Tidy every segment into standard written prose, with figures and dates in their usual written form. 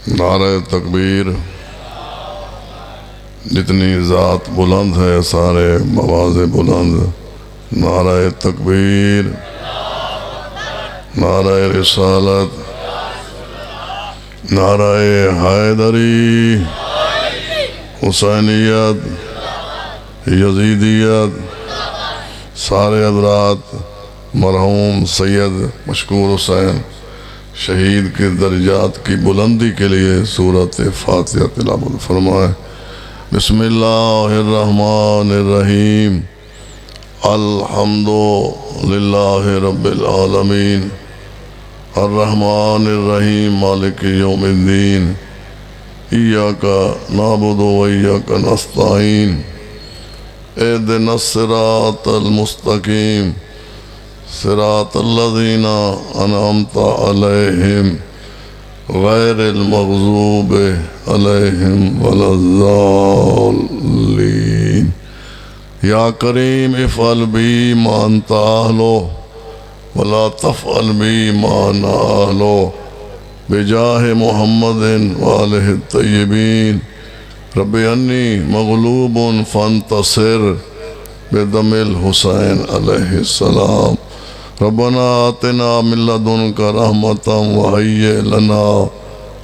نعرہ تکبیر. جتنی ذات بلند ہے سارے مواز بلند. نعرہ تکبیر. نعرہ رسالت. نعرہ حیدری. حسینیت. یزیدیت. سارے حضرات مرحوم سید مشکور حسین شہید کے درجات کی بلندی کے لیے سورۃ فاتحہ تلاوت فرمائے. بسم اللہ الرحمن الرحیم. الحمد للہ رب العالمین الرحمن الرحیم مالک یوم الدین. ایاک نعبد و ایاک نستعین. اہدنا الصراط المستقیم صراط الذین انعمت علیہم غیر المغضوب علیہم ولا الضالین. یا کریم افعل بی ما انت اہلہ ولا تفعل بی ما انا اہلہ بجاہ محمد وآلہ الطیبین. رب انی مغلوب فانتصر بدم الحسین علیہ السلام. ربنا آتنا من لدنک رحمتا وہیئ لنا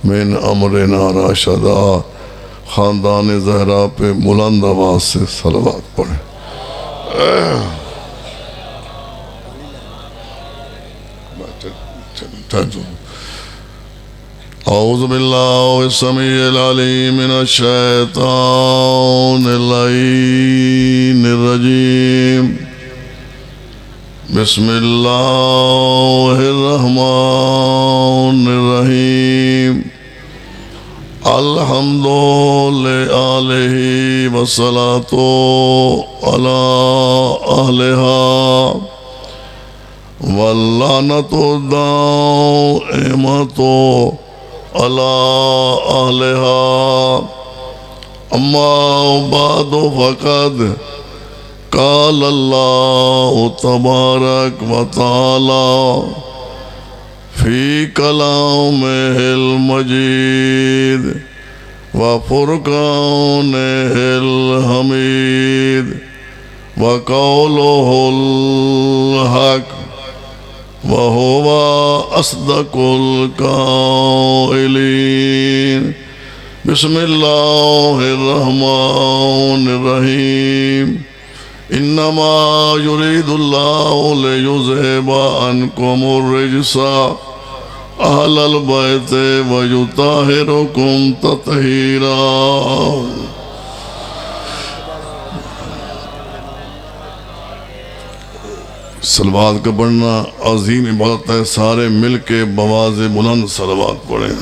من امرنا رشدا. خاندان زہرا پہ بلند آواز سے صلوات پڑھیں. اعوذ باللہ السمیع العلیم من الشیطان اللعین الرجیم. بسم اللہ الرحمن الرحیم. الحمد للہ والصلاة علی اہلہا واللعنۃ الدائمۃ علی اہلہا. اما بعد فقد قال اللہ تبارک و تعالی فی کلامہ المجید و فرقانہ الحمید و قولہ الحق وَهُوَ أَصْدَقُ الْقَائِلِينَ. بسم اللہ الرحمن الرحیم. انما يريد الله ليذهب عنكم الرجس اہل البیت ویطہرکم تطہیرا. صلوات کا پڑھنا عظیم عبادت ہے. سارے مل کے بواز بلند صلوات پڑھیں.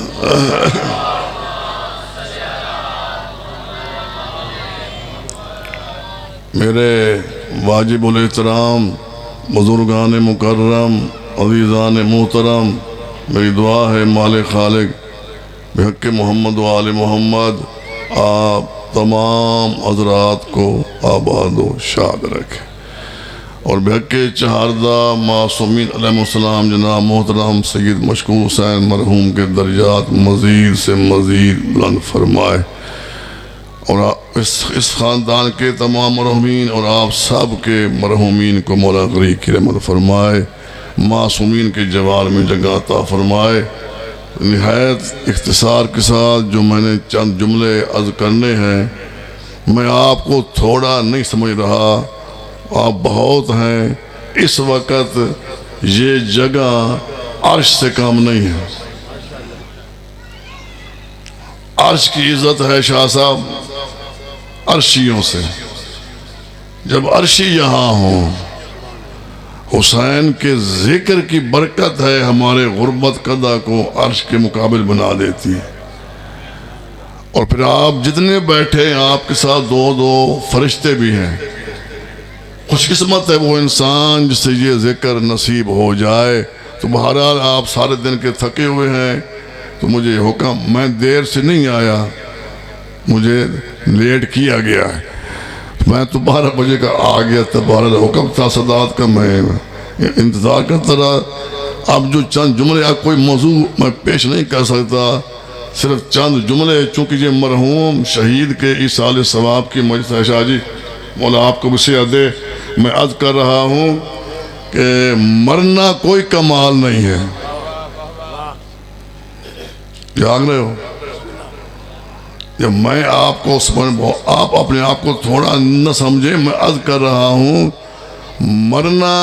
میرے واجب الاحترام بزرگان مکرم عزیزان محترم، میری دعا ہے مالک خالق بحق محمد و آل محمد آپ تمام حضرات کو آباد و شاد رکھے، اور بحق چہاردہ معصومین علیہ السلام جناب محترم سید مشکور حسین مرحوم کے درجات مزید سے مزید بلند فرمائے، اور اس خاندان کے تمام مرحومین اور آپ سب کے مرحومین کو مولا غریب کی رحمت فرمائے، معصومین کے جوار میں جگہ عطا فرمائے. نہایت اختصار کے ساتھ جو میں نے چند جملے عرض کرنے ہیں، میں آپ کو تھوڑا نہیں سمجھ رہا، آپ بہت ہیں. اس وقت یہ جگہ عرش سے کم نہیں ہے. عرش کی عزت ہے شاہ صاحب عرشیوں سے. جب عرشی یہاں ہوں، حسین کے ذکر کی برکت ہے ہمارے غربت قدہ کو عرش کے مقابل بنا دیتی ہے. اور پھر آپ جتنے بیٹھے ہیں آپ کے ساتھ دو دو فرشتے بھی ہیں. خوش قسمت ہے وہ انسان جسے یہ ذکر نصیب ہو جائے. تو بہرحال آپ سارے دن کے تھکے ہوئے ہیں، تو مجھے حکم، میں دیر سے نہیں آیا، مجھے لیٹ کیا گیا ہے. میں تو 12 بجے کا آ گیا تھا، 12 حکم تھا صدات کا، میں انتظار کرتا رہا. اب جو چند جملے کوئی موضوع میں پیش نہیں کر سکتا، صرف چند جملے، چونکہ یہ مرحوم شہید کے ایصال ثواب کی مجلس ہے شاہ جی، مولا آپ کو وسعت دے، میں عرض کر رہا ہوں کہ مرنا کوئی کمال نہیں ہے. جاگ رہے ہو؟ جب میں آپ کو آپ اپنے آپ کو تھوڑا نہ سمجھیں، میں عرض کر رہا ہوں مرنا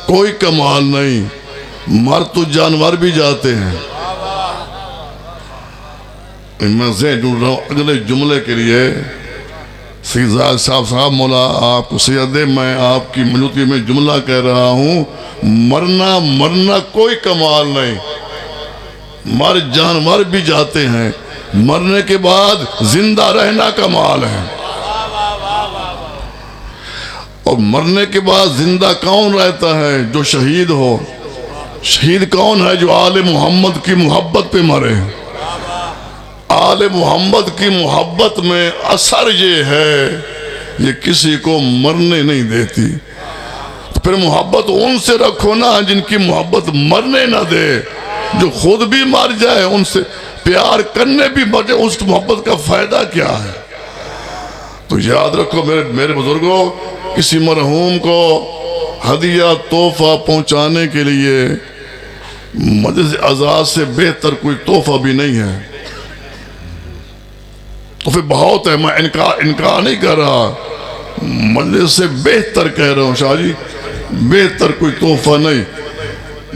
کوئی کمال نہیں، مر تو جانور بھی جاتے ہیں. میں ذہن جڑ رہا ہوں اگلے جملے کے لیے. سید زاہد صاحب مولا آپ کو سید دے، میں آپ کی موجودگی میں جملہ کہہ رہا ہوں، مرنا کوئی کمال نہیں، مر جانور بھی جاتے ہیں، مرنے کے بعد زندہ رہنا کمال ہے. اور مرنے کے بعد زندہ کون رہتا ہے؟ جو شہید ہو. شہید کون ہے؟ جو آل محمد کی محبت پہ مرے. آل محمد کی محبت میں اثر یہ ہے، یہ کسی کو مرنے نہیں دیتی. تو پھر محبت ان سے رکھو نا جن کی محبت مرنے نہ دے. جو خود بھی مر جائے، ان سے پیار کرنے بھی مر جائے، اس محبت کا فائدہ کیا ہے؟ تو یاد رکھو میرے بزرگوں، کسی مرحوم کو ہدیہ تحفہ پہنچانے کے لیے مجلس عزا سے بہتر کوئی تحفہ بھی نہیں ہے. تحفے بہت ہے، میں انکار نہیں کر رہا، مجلس سے بہتر کہہ رہا ہوں شاہ جی، بہتر کوئی تحفہ نہیں.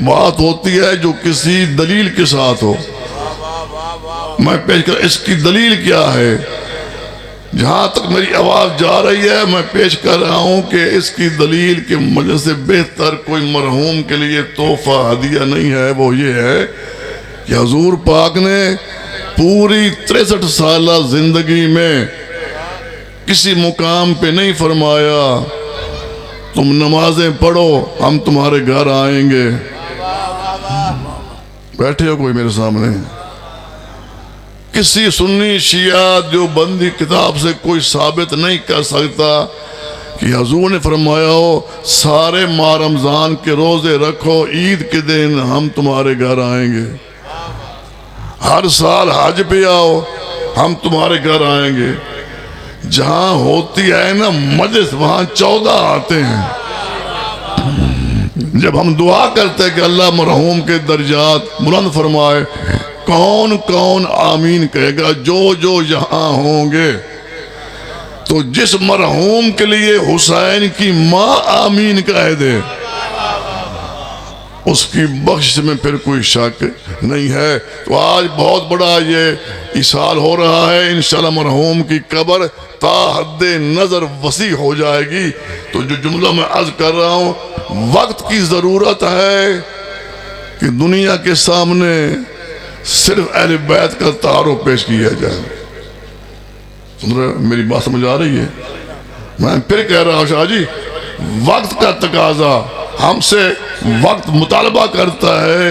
بات ہوتی ہے جو کسی دلیل کے ساتھ ہو. میں پیش کر اس کی دلیل کیا ہے؟ جہاں تک میری آواز جا رہی ہے میں پیش کر رہا ہوں کہ اس کی دلیل کہ مجلس سے بہتر کوئی مرحوم کے لیے تحفہ ہدیہ نہیں ہے. وہ یہ ہے کہ حضور پاک نے پوری 63 سالہ زندگی میں کسی مقام پہ نہیں فرمایا تم نمازیں پڑھو ہم تمہارے گھر آئیں گے. بیٹھے ہو کوئی میرے سامنے؟ کسی سنی شیعہ دیوبندی کتاب سے کوئی ثابت نہیں کر سکتا کہ حضور نے فرمایا ہو سارے ماہ رمضان کے روزے رکھو، عید کے دن ہم تمہارے گھر آئیں گے. ہر سال حج پہ آؤ ہم تمہارے گھر آئیں گے. جہاں ہوتی ہے نا مجلس وہاں 14 آتے ہیں. جب ہم دعا کرتے کہ اللہ مرحوم کے درجات بلند فرمائے، کون کون آمین کہے گا؟ جو یہاں ہوں گے. تو جس مرحوم کے لیے حسین کی ماں آمین کہہ دے اس کی بخش میں پھر کوئی شک نہیں ہے. تو آج بہت بڑا یہ ایصال ہو رہا ہے، انشاءاللہ مرحوم کی قبر تا حد نظر وسیع ہو جائے گی. تو جو جملہ میں عرض کر رہا ہوں، وقت کی ضرورت ہے کہ دنیا کے سامنے صرف اہل بیت کا تعارف پیش کیا جائے. سن رہے میری بات سمجھ آ رہی ہے؟ میں پھر کہہ رہا ہوں شاہ جی، وقت کا تقاضا ہم سے وقت مطالبہ کرتا ہے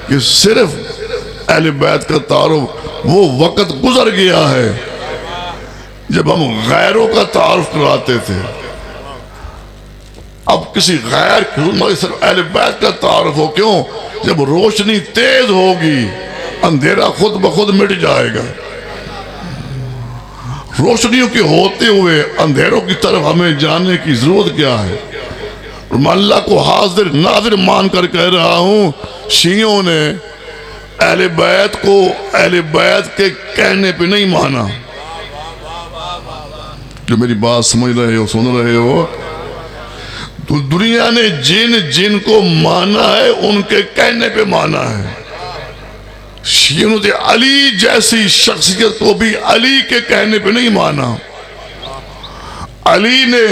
کہ صرف اہل بیت کا تعارف. وہ وقت گزر گیا ہے جب ہم غیروں کا تعارف کراتے تھے. اب کسی غیر کی صرف اہل بیت کا تعارف ہو. کیوں؟ جب روشنی تیز ہوگی اندھیرا خود بخود مٹ جائے گا. روشنیوں کے ہوتے ہوئے اندھیروں کی طرف ہمیں جانے کی ضرورت کیا ہے؟ میں اللہ کو حاضر ناظر مان کر کہہ رہا ہوں، شیعوں نے اہل بیت کو اہل بیت کے کہنے پہ نہیں مانا. جو میری بات سمجھ رہے ہو سن رہے ہو، تو دنیا نے جن کو مانا ہے ان کے کہنے پہ مانا ہے. شیعوں نے علی جیسی شخصیت کو بھی علی کے کہنے پہ نہیں مانا. علی نے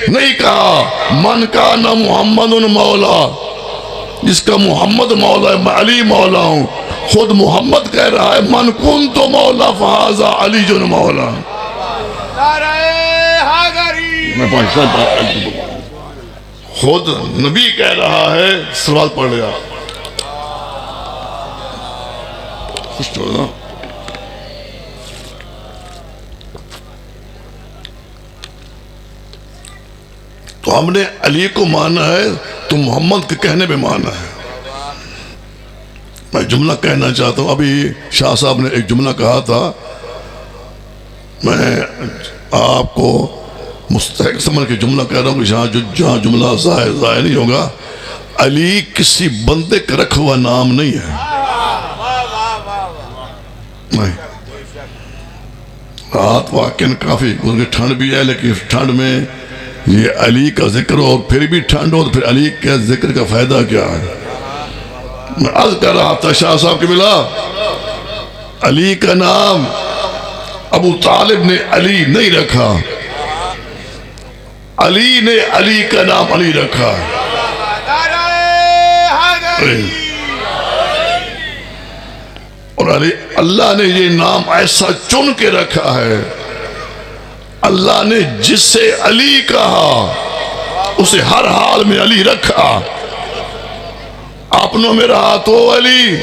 نہیں کہا من کان محمد مولا، جس کا محمد مولا ہے میں علی مولا ہوں. خود محمد کہہ رہا ہے من کنت مولا فہذا علی جن مولا. خود نبی کہہ رہا ہے. سوال پڑھ لیا خوش ہو نا. تو ہم نے علی کو مانا ہے تو محمد کے کہنے پہ مانا ہے. میں جملہ کہنا چاہتا ہوں. ابھی شاہ صاحب نے ایک جملہ کہا تھا، میں آپ کو مستحق سمجھ کے جملہ کہہ رہا ہوں کہ جہاں جملہ ضائع نہیں ہوگا. علی کسی بندے کا رکھا ہوا نام نہیں ہے. رات واقعی کافی ٹھنڈ بھی ہے، لیکن ٹھنڈ میں یہ علی کا ذکر ہو اور پھر بھی ٹھنڈ ہو تو پھر علی کے ذکر کا فائدہ کیا ہے؟ میں عرض کر رہا تھا شاہ صاحب کے بلا، علی کا نام ابو طالب نے علی نہیں رکھا، علی نے علی کا نام علی رکھا. اور علی اللہ نے یہ نام ایسا چن کے رکھا ہے. اللہ نے جس سے علی کہا اسے ہر حال میں علی رکھا. اپنوں میں رہا تو علی،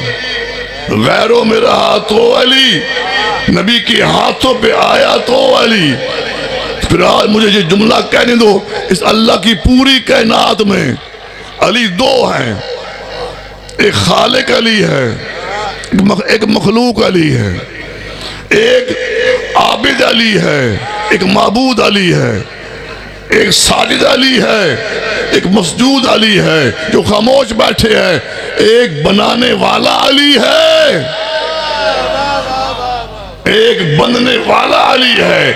غیروں میں رہا تو علی، نبی کے ہاتھوں پہ آیا تو علی. پھر آج مجھے یہ جملہ کہنے دو، اس اللہ کی پوری کائنات میں علی دو ہیں. ایک خالق علی ہے، ایک مخلوق علی ہے. ایک عابد علی ہے، ایک معبود علی ہے. ایک ساجد علی ہے، ایک مسجود علی ہے جو خاموش بیٹھے ہیں. ایک بنانے والا علی ہے، ایک بننے والا علی ہے.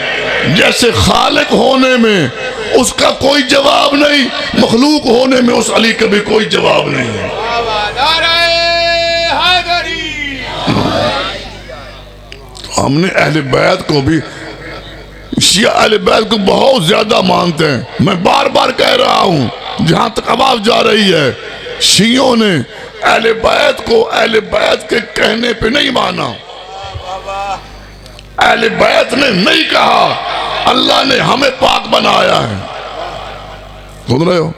جیسے خالق ہونے میں اس کا کوئی جواب نہیں، مخلوق ہونے میں اس علی کا بھی کوئی جواب نہیں ہے. ہم نے اہل بیت کو بھی، شیعہ اہل بیت کو بہت زیادہ مانتے ہیں. میں بار بار کہہ رہا ہوں، جہاں تک آواز جا رہی ہے، شیعوں نے اہل بیت کو اہل بیت کے کہنے پہ نہیں مانا. اہل بیت نے نہیں کہا اللہ نے ہمیں پاک بنایا ہے. سن رہے ہو؟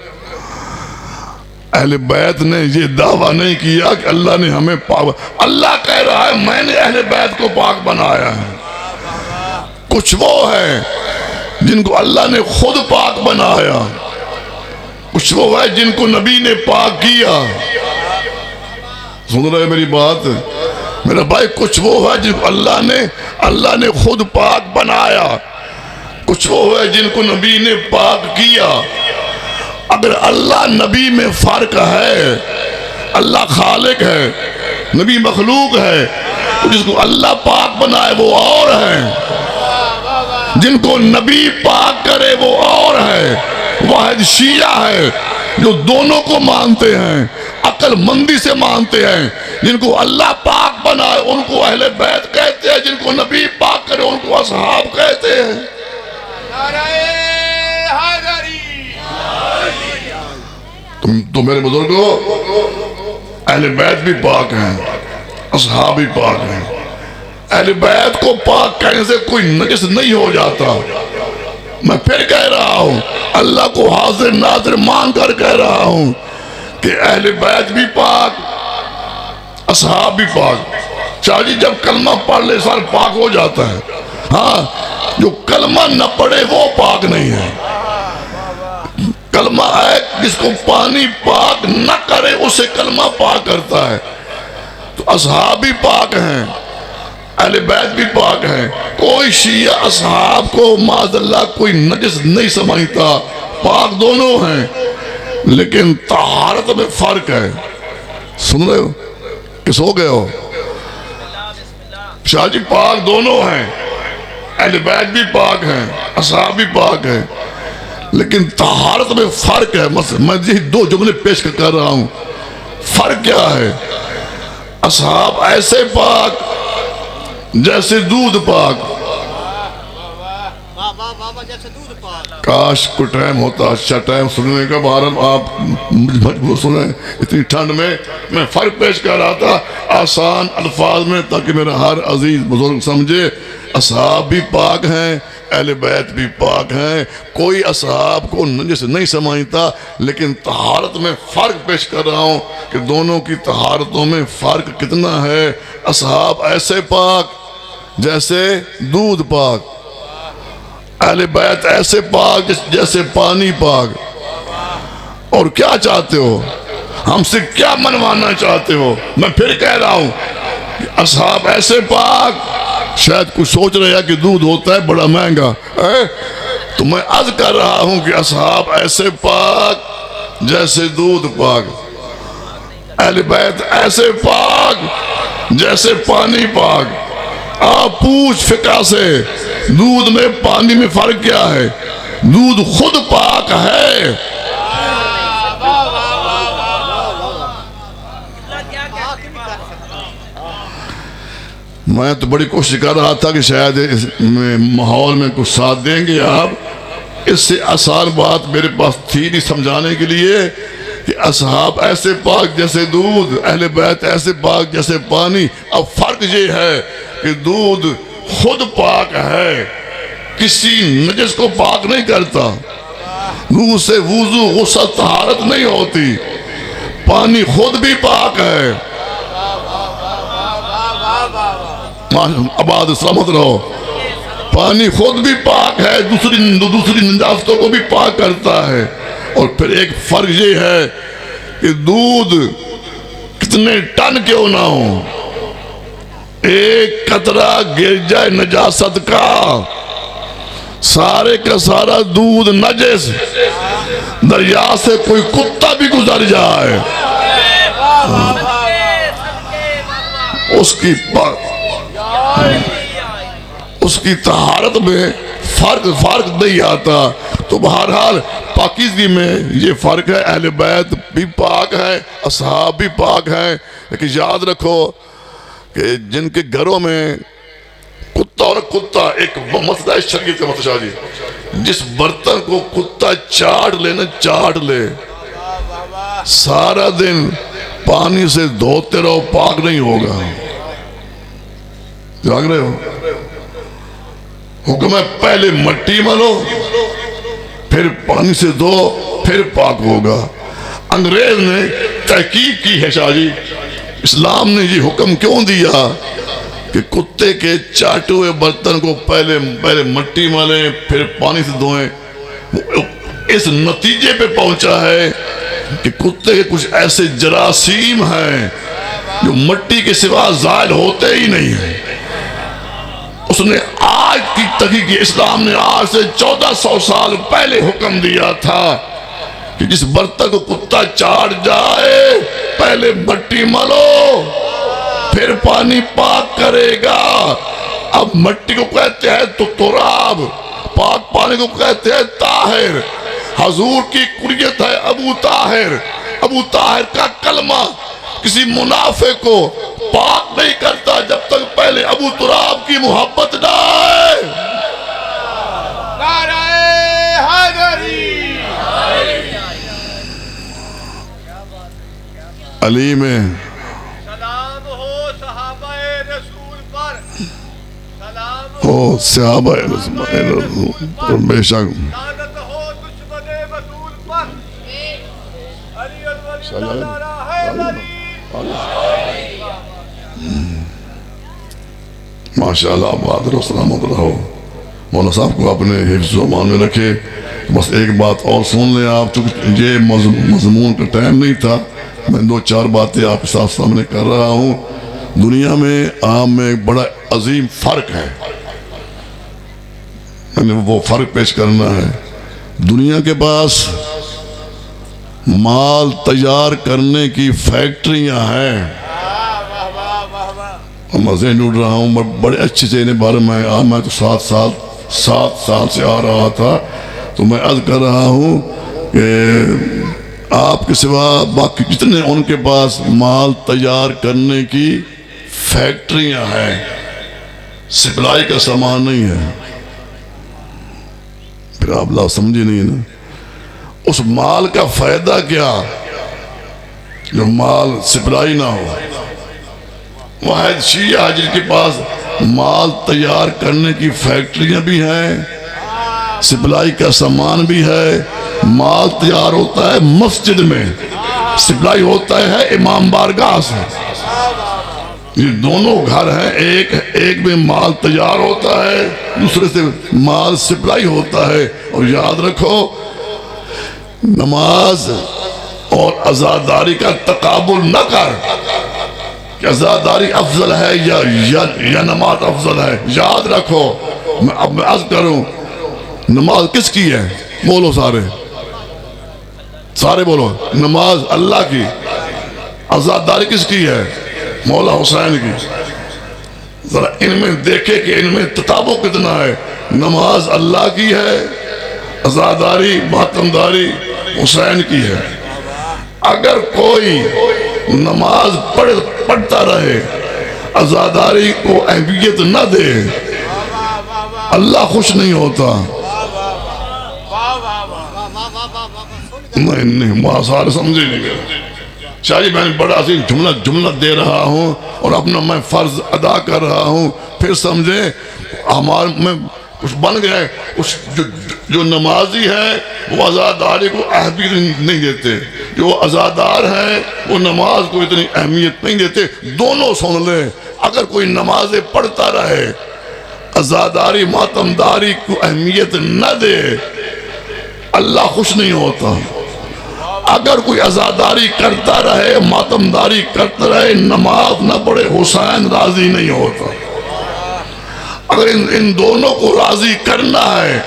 اہل بیت نے یہ دعویٰ نہیں کیا کہ اللہ نے ہمیں پاک. اللہ کہہ رہا ہے میں نے اہل بیت کو پاک بنایا ہے. کچھ وہ ہیں جن کو اللہ نے خود پاک بنایا، کچھ وہ ہے جن کو نبی نے پاک کیا. سن رہے میری بات میرا بھائی؟ کچھ وہ ہے جن کو اللہ نے خود پاک بنایا، کچھ وہ ہے جن کو نبی نے پاک کیا. اگر اللہ نبی میں فرق ہے، اللہ خالق ہے، نبی مخلوق ہے، تو جس کو اللہ پاک بنائے وہ اور ہے، جن کو نبی پاک کرے وہ اور ہے. واحد شیعہ ہے جو دونوں کو مانتے ہیں، عقل مندی سے مانتے ہیں. جن کو اللہ پاک بنائے ان کو اہل بیت کہتے ہیں، جن کو نبی پاک کرے ان کو اصحاب کہتے ہیں. تو میرے بزرگوں، اہل بیت بھی پاک ہیں، اصحاب بھی پاک ہیں. اہل بیت کو پاک کہنے سے کوئی نجس نہیں ہو جاتا. میں پھر کہہ رہا ہوں، اللہ کو حاضر ناظر مان کر کہہ رہا ہوں کہ اہل بیت بھی پاک، اصحاب بھی پاک. شاہ جی جب کلمہ پڑھ لے انسان پاک ہو جاتا ہے. ہاں، جو کلمہ نہ پڑھے وہ پاک نہیں ہے. کلمہ ہے جس کو پانی پاک نہ کرے اسے کلمہ پاک کرتا ہے. تو اصحاب بھی پاک ہیں، اہل بیت بھی پاک ہیں. کوئی شیعہ اصحاب کو معاذ اللہ کوئی نجس نہیں سمجھتا، پاک دونوں ہیں، لیکن طہارت میں فرق ہے. سن رہے ہو کہ سو گئے ہو؟ شاہ جی پاک دونوں ہیں، اہل بیت بھی پاک ہیں، اصحاب بھی پاک ہیں، لیکن طہارت میں فرق ہے. میں یہ دو جملے پیش کر رہا ہوں. فرق کیا ہے؟ اصحاب ایسے پاک جیسے دودھ پاک. کاش کو ٹائم ہوتا، اچھا ٹائم سننے کا. بہرحال آپ مجبور سنیں، اتنی ٹھنڈ میں فرق پیش کر رہا تھا آسان الفاظ میں تاکہ میرا ہر عزیز بزرگ سمجھے. اصحاب بھی پاک ہیں، اہل بیت بھی پاک ہیں. کوئی اصحاب کو نجس نہیں سمجھتا، لیکن طہارت میں فرق پیش کر رہا ہوں کہ دونوں کی طہارتوں میں فرق کتنا ہے. اصحاب ایسے پاک جیسے دودھ پاک، اہل بیت ایسے پاک جیسے پانی پاک. اور کیا چاہتے ہو؟ ہم سے کیا منوانا چاہتے ہو؟ میں پھر کہہ رہا ہوں کہ اصحاب ایسے پاک، شاید کچھ سوچ رہے ہیں کہ دودھ ہوتا ہے بڑا مہنگا، تو میں عرض کر رہا ہوں کہ اصحاب ایسے پاک جیسے دودھ پاک، اہل بیت ایسے پاک جیسے پانی پاک۔ آپ پوچھ فقہ سے دودھ میں پانی میں فرق کیا ہے؟ دودھ خود پاک ہے۔ میں تو بڑی کوشش کر رہا تھا کہ شاید اس ماحول میں کچھ ساتھ دیں گے آپ، اس سے آسان بات میرے پاس تھی نہیں سمجھانے کے لیے کہ اصحاب ایسے پاک جیسے دودھ، اہل بیت ایسے پاک جیسے پانی۔ اب فرق یہ ہے کہ دودھ خود پاک ہے، کسی نجس کو پاک نہیں کرتا، دودھ سے وضو غسل طہارت نہیں ہوتی، پانی خود بھی پاک ہے۔ آباد سلامت رہو۔ پانی خود بھی پاک ہے، دوسری نجاستوں کو بھی پاک کرتا ہے۔ اور پھر ایک فرق یہ ہے کہ دودھ کتنے ٹن کیوں نہ ہو، ایک قطرہ گر جائے نجاست کا، سارے کا سارا دودھ نجس، دریا سے کوئی کتا بھی گزر جائے اس کی طہارت میں فرق نہیں آتا۔ تو بہرحال پاکیزگی میں یہ فرق ہے، اہل بیت بھی پاک ہے، اصحاب بھی پاک ہیں، لیکن یاد رکھو کہ جن کے گھروں میں کتا اور کتا ایک مسئلہ ہے شریعت کا متشاہ جی، جس برتن کو کتا چاٹ لے سارا دن پانی سے دھوتے رہو پاک نہیں ہوگا۔ جاگ رہے ہو؟ حکم ہے پہلے مٹی ملو پھر پانی سے دھو پھر پاک ہوگا۔ انگریز نے تحقیق کی ہے شاہ جی، اسلام نے یہ حکم کیوں دیا کہ کتے کے چاٹے ہوئے برتن کو پہلے مٹی ملیں پھر پانی سے دھوئیں؟ اس نتیجے پہ پہنچا ہے کہ کتے کے کچھ ایسے جراثیم ہیں جو مٹی کے سوا زائل ہوتے ہی نہیں ہیں۔ اس نے آج کی تحقیق، اسلام نے آج سے 1400 سال پہلے حکم دیا تھا کہ جس برتن کو کتا چاٹ جائے پہلے مٹی ملو پھر پانی پاک کرے گا۔ اب مٹی کو کہتے ہیں تو تراب، پاک پانی کو کہتے ہیں طاہر۔ حضور کی کنیت ہے ابو طاہر۔ ابو طاہر کا کلمہ کسی منافق کو پاک نہیں کرتا جب تک پہلے ابو تراب کی محبت نہ آئے۔ نعرہ حیدری۔ علی میں سلام ہو صحابہ رسول پر، سلام ہو صحابہ رسول پر، بے شک لعنت ہو دشمن رسول پر، علی الولی نعرہ حیدری۔ ماشاءاللہ آباد رہو، سلامت رہو۔ مولانا صاحب کو اپنے حفظ و امان میں رکھے۔ بس ایک بات اور سن لیں آپ، چونکہ یہ مضمون کا ٹائم نہیں تھا، میں 2-4 باتیں آپ کے ساتھ سامنے کر رہا ہوں۔ دنیا میں عام میں ایک بڑا عظیم فرق ہے، میں نے وہ فرق پیش کرنا ہے۔ دنیا کے پاس مال تیار کرنے کی فیکٹریاں ہیں، میں ذہن اڑ رہا ہوں، بڑے اچھے سے انہیں بارے میں تو 7 سال سے آ رہا تھا، تو میں عرض کر رہا ہوں کہ آپ کے سوا باقی جتنے ان کے پاس مال تیار کرنے کی فیکٹریاں ہیں، سپلائی کا سامان نہیں ہے۔ پھر آپ لوگ سمجھے نہیں نا، اس مال کا فائدہ کیا جو مال سپلائی نہ ہو؟ واحد شیعہ جن کے پاس مال تیار کرنے کی فیکٹریاں بھی ہیں، سپلائی کا سامان بھی ہے۔ مال تیار ہوتا ہے مسجد میں، سپلائی ہوتا ہے امام بارگاہ سے۔ یہ دونوں گھر ہیں، ایک میں مال تیار ہوتا ہے، دوسرے سے مال سپلائی ہوتا ہے۔ اور یاد رکھو، نماز اور عزاداری کا تقابل نہ کر کہ عزاداری افضل ہے یا نماز افضل ہے. یاد رکھو. اب میں عرض کروں نماز کس کی ہے؟ بولو سارے بولو. نماز اللہ کی. عزاداری کس کی ہے؟ مولا حسین کی. ذرا ان میں دیکھے کہ ان میں تطابق کتنا ہے. نماز اللہ کی ہے, عزاداری ماتمداری حسین کی ہے. اگر کوئی نماز پڑھتا رہے, عزاداری کو اہمیت نہ دے, اللہ خوش نہیں ہوتا. نہیں سارے سمجھے نہیں گئے. شاہ جی میں بڑا سی جملہ دے رہا ہوں اور اپنا میں فرض ادا کر رہا ہوں, پھر سمجھے ہمارے میں کچھ بن گئے. جو نمازی ہے وہ عزاداری کو اہمیت نہیں دیتے, جو عزادار ہے وہ نماز کو اتنی اہمیت نہیں دیتے. دونوں سن لے. اگر کوئی نمازیں پڑھتا رہے, عزاداری ماتمداری کو اہمیت نہ دے, اللہ خوش نہیں ہوتا. اگر کوئی عزاداری کرتا رہے, ماتمداری کرتا رہے, نماز نہ پڑھے, حسین راضی نہیں ہوتا. اگر ان دونوں کو راضی کرنا ہے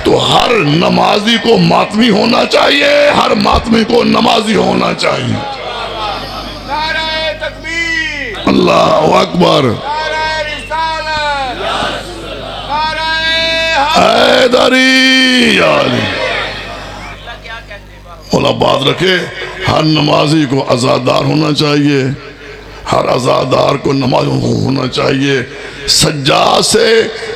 تو ہر نمازی کو ماتمی ہونا چاہیے, ہر ماتمی کو نمازی ہونا چاہیے. نعرہ تکبیر, اللہ اکبر, نعرہ رسالت, نعرہ حیدری. مولا بات رکھے, ہر نمازی کو عزادار ہونا چاہیے, ہر عزادار کو نماز ہونا چاہیے. سجاد سے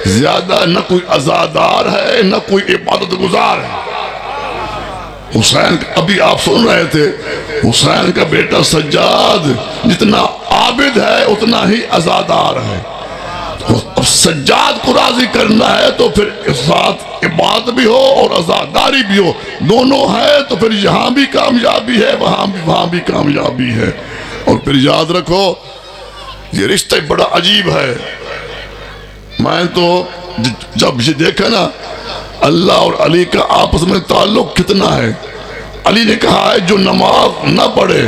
زیادہ نہ کوئی عزادار ہے نہ کوئی عبادت گزار ہے. حسین ابھی آپ سن رہے تھے, حسین کا بیٹا سجاد جتنا عابد ہے اتنا ہی عزادار ہے. اب سجاد کو راضی کرنا ہے تو پھر ساتھ عبادت بھی ہو اور عزاداری بھی ہو, دونوں ہے تو پھر یہاں بھی کامیابی ہے, وہاں بھی کامیابی ہے. اور پھر یاد رکھو یہ رشتہ بڑا عجیب ہے. میں تو جب یہ دیکھا نا اللہ اور علی کا آپس میں تعلق کتنا ہے. علی نے کہا ہے جو نماز نہ پڑھے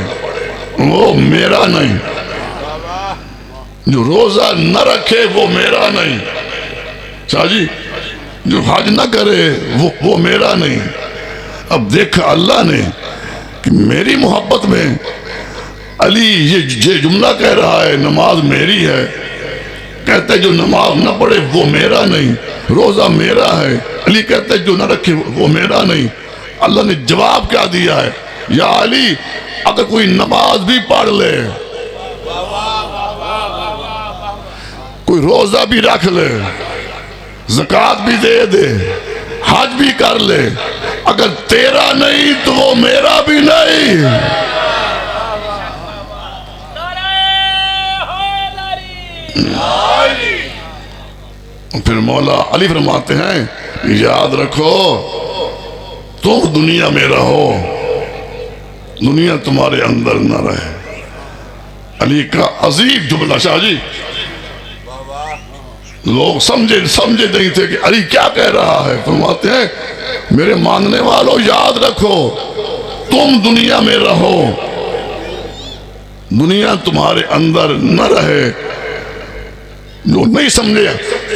وہ میرا نہیں, جو روزہ نہ رکھے وہ میرا نہیں. شاہ جی جو حج نہ کرے وہ میرا نہیں. اب دیکھا اللہ نے کہ میری محبت میں علی یہ جملہ کہہ رہا ہے نماز میری ہے, کہتے جو نماز نہ پڑھے وہ میرا نہیں, روزہ میرا ہے. علی کہتے جو نہ رکھے وہ میرا نہیں. اللہ نے جواب کیا دیا ہے, یا علی اگر کوئی نماز بھی پڑھ لے, کوئی روزہ بھی رکھ لے, زکوٰۃ بھی دے دے, حج بھی کر لے, اگر تیرا نہیں تو وہ میرا بھی نہیں. پھر مولا علی فرماتے ہیں یاد رکھو تم دنیا میں رہو, دنیا تمہارے اندر نہ رہے. علی کا عظیم جملہ. شاہ جی لوگ سمجھے نہیں تھے کہ علی کیا کہہ رہا ہے. فرماتے ہیں میرے ماننے والوں یاد رکھو تم دنیا میں رہو, دنیا تمہارے اندر نہ رہے. جو نہیں سمجھے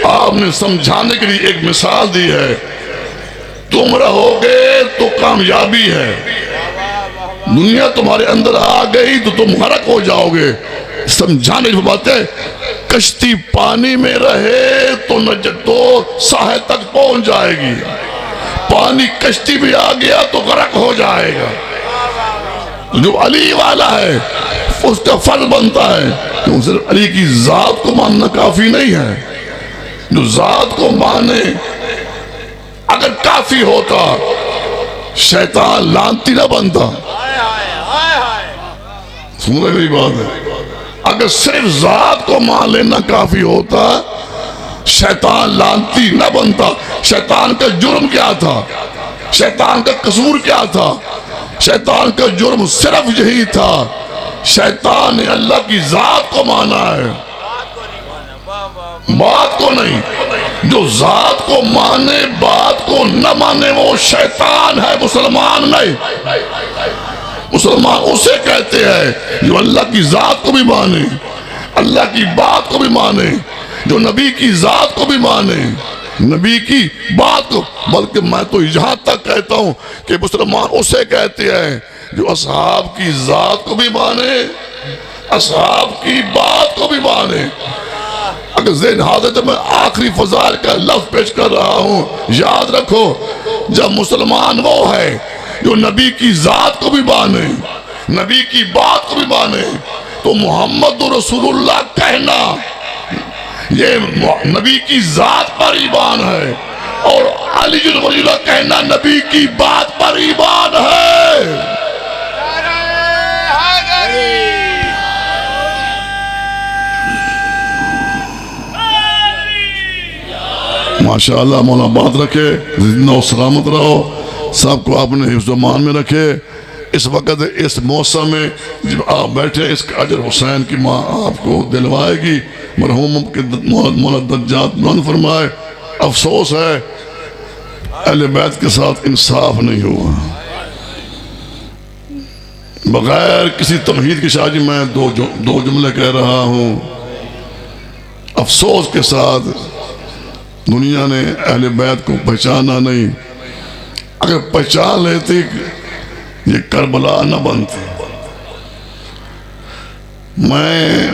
آپ نے سمجھانے کے لیے ایک مثال دی ہے. تم رہو گے تو کامیابی ہے, دنیا تمہارے اندر آ گئی تو تم غرق ہو جاؤ گے. سمجھانے کی بات ہے کشتی پانی میں رہے تو نجات تو ساحل تک پہنچ جائے گی, پانی کشتی بھی آ گیا تو غرق ہو جائے گا. جو علی والا ہے اس کا فرض بنتا ہے کہ صرف علی کی ذات کو ماننا کافی نہیں ہے. جو ذات کو مانے اگر کافی ہوتا شیطان لعنتی نہ بنتا. سن رہے میری بات ہے, اگر صرف ذات کو مان لینا کافی ہوتا شیطان لعنتی نہ بنتا. شیطان کا جرم کیا تھا, شیطان کا قصور کیا تھا؟ شیطان کا جرم صرف یہی تھا, شیطان نے اللہ کی ذات کو مانا ہے, بات کو نہیں. جو ذات کو مانے بات کو نہ مانے وہ شیطان ہے, مسلمان نہیں. مسلمان اسے کہتے ہیں جو اللہ کی ذات کو بھی مانے، اللہ کی بات کو بھی مانے، جو نبی کی ذات کو بھی مانے، نبی کی بات کو، بلکہ میں تو یہاں تک کہتا ہوں کہ مسلمان اسے کہتے ہیں جو اصحاب کی ذات کو بھی مانے، اصحاب کی بات کو بھی مانے۔ اگر ذہن حاضر ہے میں آخری فضائل کا لفظ پیش کر رہا ہوں، یاد رکھو جب مسلمان وہ ہے جو نبی کی ذات کو بھی مانے، نبی کی بات کو بھی مانے، تو محمد رسول اللہ کہنا یہ نبی کی ذات پر ایمان ہے، اور علی ولی اللہ کہنا نبی کی بات پر ایمان ہے۔ نعرہ حیدری ماشاءاللہ، مولا بات رکھے، زندہ و سلامت رہو، سب کو اپنے حفظ و امان میں رکھے۔ اس وقت اس موسم میں جب آپ بیٹھے، اس کا اجر حسین کی ماں آپ کو دلوائے گی، مرحوم کے مولا درجات بلند فرمائے۔ افسوس ہے اہل بیت کے ساتھ انصاف نہیں ہوا۔ بغیر کسی تمہید کی شاہجی میں دو جملے کہہ رہا ہوں۔ افسوس کے ساتھ دنیا نے اہل بیت کو پہچانا نہیں، اگر پہچان لیتی یہ کربلا نہ بنتی۔ میں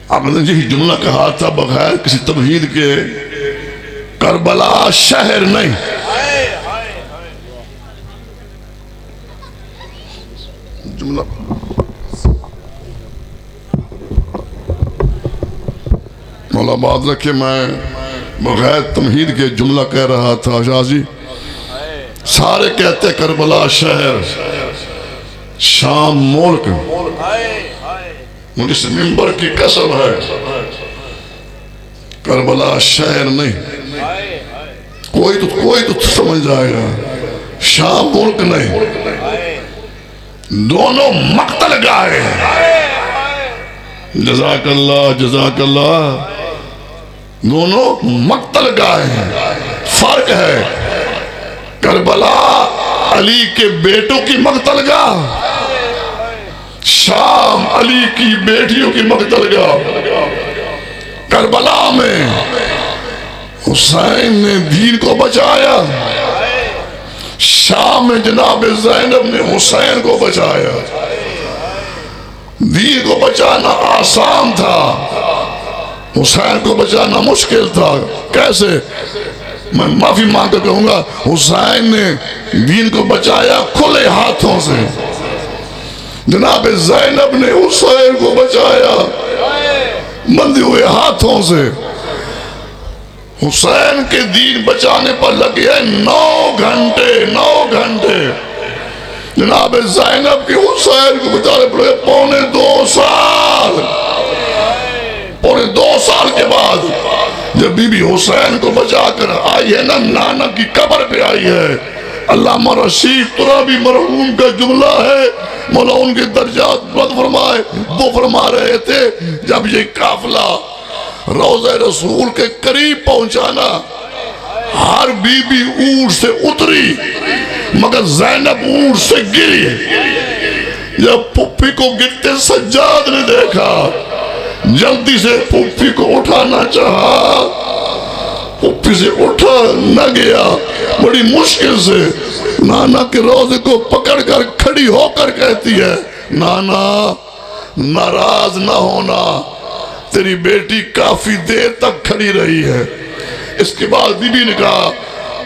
آپ نے یہی جملہ کہا تھا بغیر کسی تمہید کے، کربلا شہر نہیں۔ جملہ مولا بات رکھے، میں بغیر تمہید کے جملہ کہہ رہا تھا شاہ جی۔ سارے کہتے کربلا شہر، شام ملک، مجھے اس ممبر کی قسم ہے کربلا شہر نہیں۔ کوئی تو سمجھ جائے گا، شام ملک نہیں، دونوں مقتل گاہ ہیں۔ جزاک اللہ جزاک اللہ، دونوں مقتل گاہ ہیں۔ فرق ہے کربلا علی کے بیٹوں کی مقتل گاہ، شام علی کی بیٹیوں کی مقتل گاہ۔ کربلا میں حسین نے دین کو بچایا، شام میں جناب زینب نے حسین کو بچایا۔ دین کو بچانا آسان تھا، حسین کو بچانا مشکل تھا۔ کیسے؟ میں معافی مانگ کر کہوں گا، حسین نے دین کو بچایا کھلے ہاتھوں سے، جناب زینب نے حسین کو بچایا بندے ہوئے ہاتھوں سے۔ حسین کے دین بچانے پر لگے ہیں 9 گھنٹے، جناب زینب کے حسین کو بچانے پر لگے پونے 2 سال۔ پونے 2 سال کے بعد جب بی بی حسین کو بچا کر آئی ہے نا، نانا کی قبر پہ آئی ہے، علامہ رشید ترابی مرحوم کا جملہ ہے، مولا ان کے درجات بلند فرمائے، وہ فرما رہے تھے جب یہ قافلہ روضہ رسول کے قریب پہنچانا، ہر بی بی اونٹ سے اتری مگر زینب اونٹ سے گری۔ جب پھپھی کو گرتے سجاد نے دیکھا، جلدی سے پھپھی کو اٹھانا چاہا، پھپھی سے اٹھا نہ گیا، بڑی مشکل سے نانا کے روضے کو پکڑ کر کھڑی ہو کر کہتی ہے، نانا ناراض نہ ہونا، تیری بیٹی کافی دیر تک کھڑی رہی ہے۔ اس کے بعد بی بی نے کہا،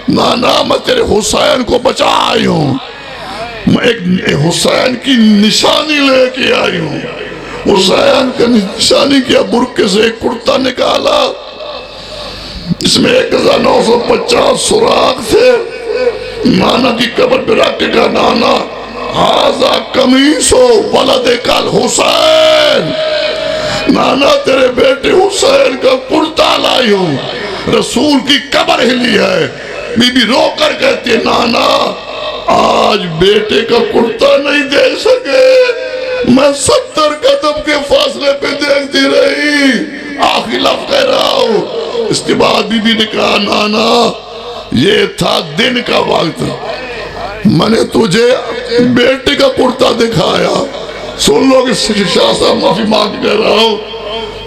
نانا میں تیرے حسین کو بچا آئی ہوں، میں ایک حسین کی نشانی لے کے آئی ہوں۔ حسین کا نشانی کیا؟ برقے سے ایک کرتا نکالا، اس میں 1950 سوراخ تھے۔ نانا کی قبر پہ رکھ کے کہا، نانا ہاذا قمیص ولد کل حسین، نانا تیرے بیٹے حسین کا کرتا لائی ہوں۔ رسول کی قبر ہلی ہے، بی بی رو کر کہتی ہے، نانا آج بیٹے کا کرتا نہیں دے سکے، میں 70 قدم کے فاصلے پہ دیکھتی رہی، آخری لفظ کہہ رہا ہوں۔ اس کے بعد بی بی نے کہا، نانا یہ تھا دن کا وقت، میں نے تجھے بیٹے کا کرتا دکھایا. سن لو کہ شاہ صاحب معافی مانگ کر رہا ہوں.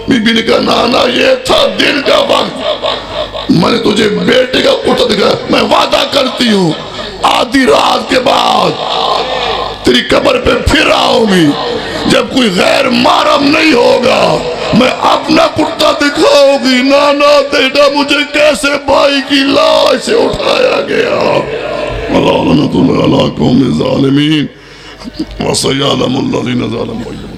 بی بی نے کہا نانا یہ تھا دن کا وقت, میں نے تجھے بیٹے کا کرتا دکھایا. میں وعدہ کرتی ہوں آدھی رات کے بعد تیری قبر پہ پھر آؤں گی, جب کوئی غیر محرم نہیں ہوگا میں اپنا کرتا دکھاؤں گی. نانا دیکھا مجھے کیسے بھائی کی لاش سے اٹھایا گیا. وَلَعْنَةُ اللَّهِ عَلَىٰ قَوْمِ الظَّالِمِينَ وَسَيَعْلَمُ الَّذِينَ ظَلَمُوا.